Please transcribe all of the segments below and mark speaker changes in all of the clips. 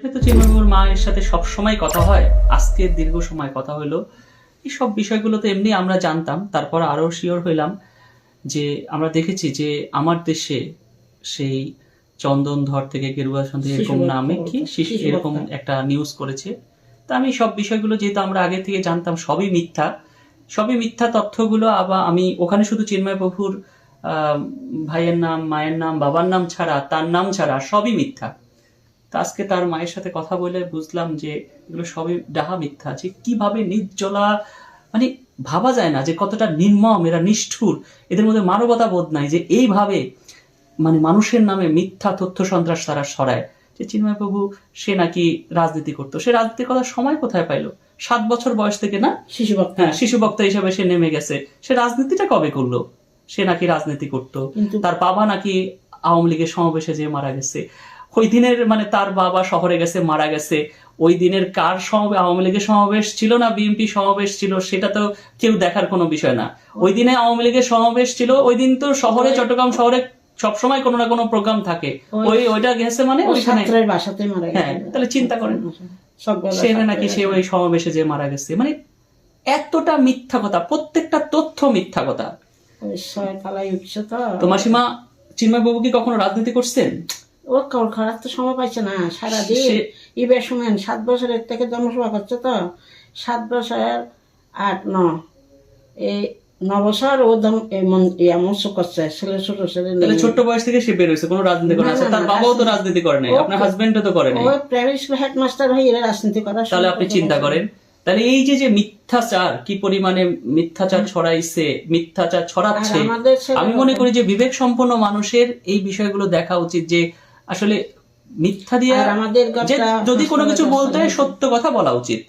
Speaker 1: তো চিন্ময়বাবুর মায়ের সাথে সব সময় কথা হয়, আজকে দীর্ঘ সময় কথা হলো। এই সব বিষয়গুলো তো এমনি আমরা জানতাম, তারপর আরো শিওর হইলাম যে আমরা দেখেছি যে আমার দেশে সেই চন্দনধর থেকে গেরুয়াসন থেকে এরকম নামে কি এরকম একটা নিউজ করেছে। তা আমি সব বিষয়গুলো যেহেতু আমরা আগে থেকে জানতাম সবই মিথ্যা তথ্যগুলো। আবার আমি ওখানে শুধু চিন্ময়বাবুর ভাইয়ের নাম, মায়ের নাম, বাবার নাম ছাড়া, তার নাম ছাড়া সবই মিথ্যা। তা আজকে তার মায়ের সাথে কথা বলে বুঝলাম যে এগুলো সবই ডাহা মিথ্যা। যে কিভাবে নির্জলা, মানে ভাবা যায় না যে কতটা নির্মম এরা, নিষ্ঠুর, এদের মধ্যে মানবতা বোধ নাই যে এইভাবে মানে মানুষের নামে মিথ্যা তথ্য সন্ত্রাস তারা ছড়ায়। যে চিন্ময়বাবু সে নাকি রাজনীতি করতো, সে রাজনীতি করার সময় কোথায় পাইলো? 7 বছর বয়স থেকে না, শিশু বক্তা হিসেবে সে নেমে গেছে। সে রাজনীতিটা কবে করলো? সে নাকি রাজনীতি করতো, তার বাবা নাকি আওয়ামী লীগের সমাবেশে যে মারা গেছে। ওই দিনের মানে তার বাবা শহরে গেছে, মারা গেছে। ওই দিনের কার সমাবেশ, আওয়ামী লীগের সমাবেশ ছিল না বিএনপি সমাবেশ ছিল, সেটা তো কেউ দেখার কোনো বিষয় না। ওই দিনে আওয়ামী লীগের সমাবেশ ছিল, ওই দিন তো শহরে, চট্টগ্রাম শহরে সবসময় কোনো না কোনো প্রোগ্রাম থাকে। ওইটা গেছে মানে ওইখানে, হ্যাঁ, তাহলে চিন্তা করেন সেখানে নাকি সে ওই সমাবেশে যে মারা গেছে। মানে এতটা মিথ্যা কথা, প্রত্যেকটা তথ্য মিথ্যা কথা। তো মাসিমা, চিন্ময়বাবু কি কখনো রাজনীতি করছেন?
Speaker 2: ও খারাপ তো সময় পাইছে না, সারাদিন ইবে শুনেন 7 বছরের থেকে জন্মসভা করছে তো, 7 বছর 8-9 এই 9 বছর ও মৎস্য করছে, ছেলে ছোট ছেলে।
Speaker 1: তাহলে ছোট বয়স থেকে সে বের হয়েছে, কোনো রাজনীতি করে না। তার বাবাও তো রাজনীতি করে নাই, আপনার হাজবেন্ডও তো করে নাই।
Speaker 2: ওই প্রাইভেট স্কুল হেডমাস্টার হয়ে এরা রাজনীতি করা।
Speaker 1: তাহলে আপনি চিন্তা করেন, তাহলে এই যে মিথ্যাচার, কি পরিমাণে মিথ্যাচার ছড়াইছে, মিথ্যাচার ছড়াচ্ছে। আমি মনে করি যে বিবেক সম্পন্ন মানুষের এই বিষয়গুলো দেখা উচিত, যে আসলে মিথ্যা দিয়ে যদি কোনো কিছু বলতে হয় সত্য কথা বলা উচিত।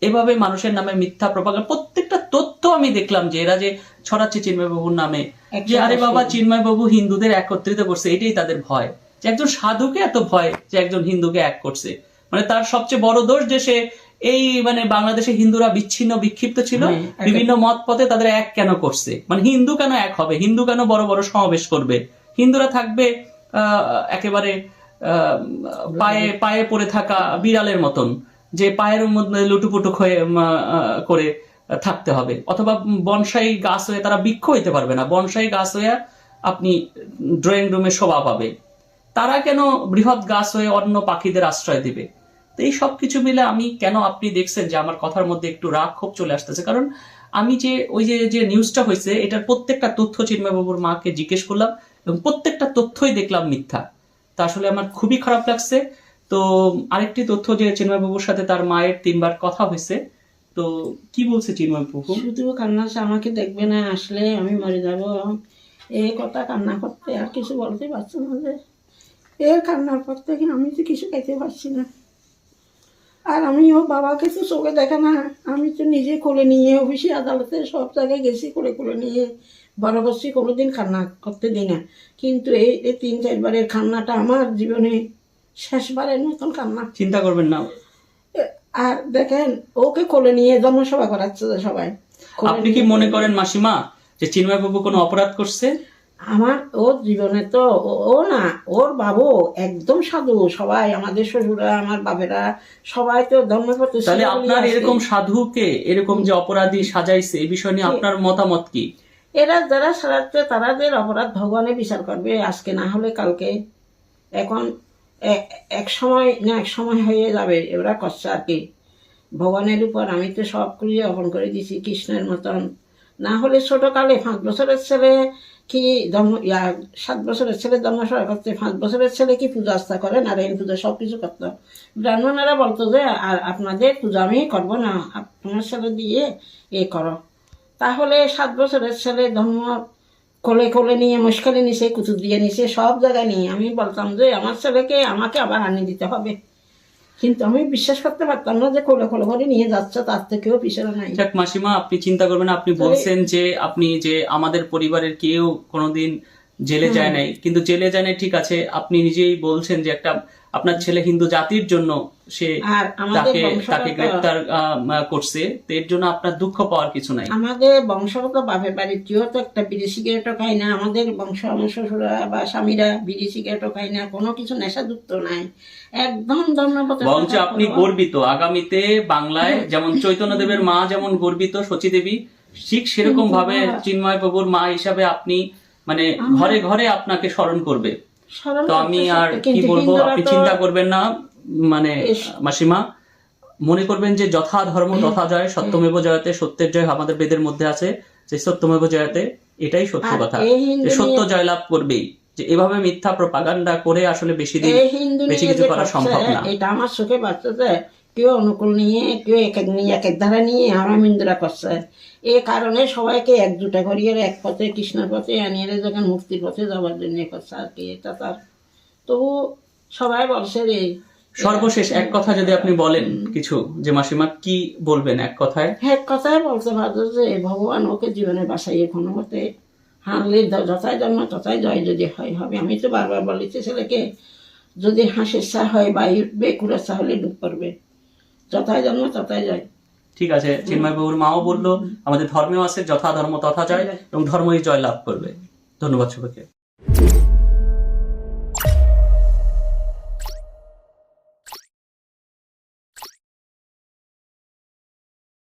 Speaker 1: এভাবে মানুষের নামে মিথ্যা প্রপাগান্ডা, প্রত্যেকটা তথ্য আমি দেখলাম যে এরা যে ছড়াচ্ছে চিন্ময়বাবুর নামে, যে আরে বাবা চিন্ময়বাবু হিন্দুদের একত্রিত করছে, এটাই তাদের ভয়। যে একজন সাধুকে এত ভয় যে একজন হিন্দুকে এক করছে, মানে তার সবচেয়ে বড় দোষ যে সে এই মানে বাংলাদেশে হিন্দুরা বিচ্ছিন্ন বিক্ষিপ্ত ছিল, বিভিন্ন মত পথে তাদের এক কেন করছে? মানে হিন্দু কেন এক হবে? হিন্দু কেন বড় বড় সমাবেশ করবে? হিন্দুরা থাকবে একেবারে পায়ে পায়ে পড়ে থাকা বিড়ালের মতন, যে পায়ের মধ্যে লুটুপুটু করে থাকতে হবে। অথবা বনসাই গাছ হয়ে তারা বৃক্ষ হইতে পারবে না, বনসাই গাছ হয়ে আপনি ড্রয়িং রুমে শোভা পাবে। তারা কেন বৃহৎ গাছ হয়ে অন্য পাখিদের আশ্রয় দিবে? তো এই সবকিছু মিলে আমি কেন, আপনি দেখছেন যে আমার কথার মধ্যে একটু রাগ ক্ষোভ চলে আসতেছে, কারণ আমি যে ওই যে নিউজটা হয়েছে এটার প্রত্যেকটা তথ্য চিন্ময়বাবুর মাকে জিজ্ঞেস করলাম এবং প্রত্যেকটা তথ্যই দেখলাম মিথ্যা। তা আসলে আমার খুবই খারাপ লাগছে। তো আরেকটি তথ্য, যে চিন্ময়বাবুর সাথে তার মায়ের 3 বার কথা হয়েছে। তো কি বলছে চিন্ময়বাবু?
Speaker 2: শুধু কান্না, আমাকে দেখবে না, আসলে আমি মরে যাব, এই কথা কান্না করতে, আর কিছু বলতে পারছি না। যে এর কান্নার পর থেকে আমি তো কিছু খাইতে পারছি না। আর আমিও বাবাকে তো চোখে দেখে না, আমি তো নিজে কোলে নিয়ে অফিসে আদালতে সব জায়গায় গেছি, কোলে নিয়ে বড় করছি, কোনোদিন কান্না করতে দিই না। কিন্তু এই 3-4 বারের কান্নাটা আমার জীবনে শেষবারের মতন কান্না।
Speaker 1: চিন্তা করবেন না।
Speaker 2: আর দেখেন, ওকে কোলে নিয়ে জন্মসভা করাচ্ছে সবাই।
Speaker 1: আপনি কি মনে করেন মাসিমা যে চিন্ময়বাবু কোনো অপরাধ করছে?
Speaker 2: আমার ওর জীবনে তো ও না, ওর বাবু একদম সাধু। সবাই আমাদের শ্বশুরা, আমার বাবেরা সবাই তো ধর্ম করতে।
Speaker 1: তাহলে আপনার এরকম সাধুকে এরকম যে অপরাধী সাজাইছে, এই বিষয় নিয়ে আপনার মতামত কি?
Speaker 2: এরা যারা সারাচ্ছে তারাদের অপরাধ ভগবানে বিচার করবে, আজকে না হলে কালকে। এখন এক সময় না এক সময় হয়ে যাবে, এরা করছে আর কি ভগবানের উপর। আমি তো সব কিছু অর্পণ করে দিছি কৃষ্ণের মতন। না হলে ছোটকালে 5 বছরের ছেলে কি 7 বছরের ছেলে জন্মসভা করতে, 5 বছরের ছেলে কি পূজা আস্থা করে, নারায়ণ পূজা সব কিছু করতো। ব্রাহ্মণেরা বলতো যে আর আপনাদের পূজা আমি করবো না, আপনার ছেলে দিয়ে এ করো। তাহলে 7 বছরের ছেলে ধর্ম কোলে নিয়ে মুশকিলে নিছে, কুতুব দিয়ে নিছে, সব জায়গায় নিয়ে। আমি বলতাম যে আমার ছেলেকে আমাকে আবার আনিয়ে দিতে হবে, কিন্তু আমি বিশ্বাস করতে পারতাম না যে কোলে করে নিয়ে যাচ্ছে, তার থেকেও পিছনে নাই।
Speaker 1: যাক মাসিমা, আপনি চিন্তা করবেন। আপনি বলছেন যে আপনি যে আমাদের পরিবারের কেউ কোনোদিন জেলে যায় নাই, কিন্তু জেলে যায় নাই ঠিক আছে, আপনি নিজেই বলছেন যে একটা আপনার ছেলে হিন্দু জাতির জন্য সে
Speaker 2: আর আমাদের
Speaker 1: তাকে
Speaker 2: বংশগত
Speaker 1: গ্রেফতার করছে, তো এর জন্য আপনার দুঃখ পাওয়ার কিছু নাই।
Speaker 2: আমাদের বংশগত বাপের বাড়ির কেউ তো একটা বিড়ি সিগারেটও খায় না, আমাদের বংশ আমার শ্বশুরা বা স্বামীরা বিড়ি সিগারেটও খায় না, কোনো কিছু নেশাযুক্ত নাই, একদম ধর্মপথে
Speaker 1: বরঞ্চ আপনি গর্বিত, আগামীতে বাংলায় যেমন চৈতন্যদেবের মা যেমন গর্বিত সচী দেবী, ঠিক সেরকম ভাবে চিন্ময় প্রভুর মা হিসাবে আপনি মানে ঘরে ঘরে আপনাকে স্মরণ করবে।
Speaker 2: স্মরণ
Speaker 1: তো আমি
Speaker 2: করতেছে,
Speaker 1: আর কি
Speaker 2: কিন্তু
Speaker 1: বলবো,
Speaker 2: হিন্দুরা
Speaker 1: আপনি
Speaker 2: তো
Speaker 1: চিন্তা করবেন না, মানে মাসিমা মনে করবেন যে যথা ধর্ম তথা জয়, সত্যমেব জয়তে, সত্যের জয় আমাদের বেদের মধ্যে আছে যে সত্যমেব জয়তে, এটাই সত্য
Speaker 2: আর
Speaker 1: কথা,
Speaker 2: এই হিন্দু
Speaker 1: যে সত্য
Speaker 2: নিয়ে-
Speaker 1: জয়লাভ করবেই। যে এভাবে মিথ্যা প্রপাগান্ডা করে আসলে বেশি দিন
Speaker 2: এই হিন্দু
Speaker 1: বেশি
Speaker 2: নিয়ে
Speaker 1: কিছু
Speaker 2: যে
Speaker 1: করা
Speaker 2: করছে,
Speaker 1: সম্ভব না।
Speaker 2: এটা আমার চোখে বাচ্চাতে কেউ অনুকূল নিয়ে, কেউ এক এক নিয়ে, এক এক ধারা নিয়ে আমরা হিন্দুরা করছে। এই কারণে সবাইকে একজুটা করিয়ে এক পথে কৃষ্ণের পথে আনিয়ে যখন মুক্তির পথে যাওয়ার জন্য করছে আর কি। এটা তার তবু সবাই বলছে রে।
Speaker 1: সর্বশেষ এক কথা যদি আপনি বলেন কিছু, যে মাসিমা কি বলবেন এক কথায়?
Speaker 2: এক কথায় বলতে পারতো যে ভগবান ওকে জীবনে বাঁচাইয়ে কোনো মতে হানলে যথায় জন্ম তথায় জয়, যদি হয় হবে। আমি তো বারবার বলেছি ছেলেকে, যদি হাসির চা হয় বা বেকুড়ার চা হলে ডুব পড়বে, যথায় জন্ম তথায় জয়।
Speaker 1: ঠিক আছে, চিন্ময় বাবুর মাও বললো আমাদের ধর্মেও আছে যথা ধর্ম তথা জয়, এবং ধর্মই জয় লাভ করবে। ধন্যবাদ সবাইকে।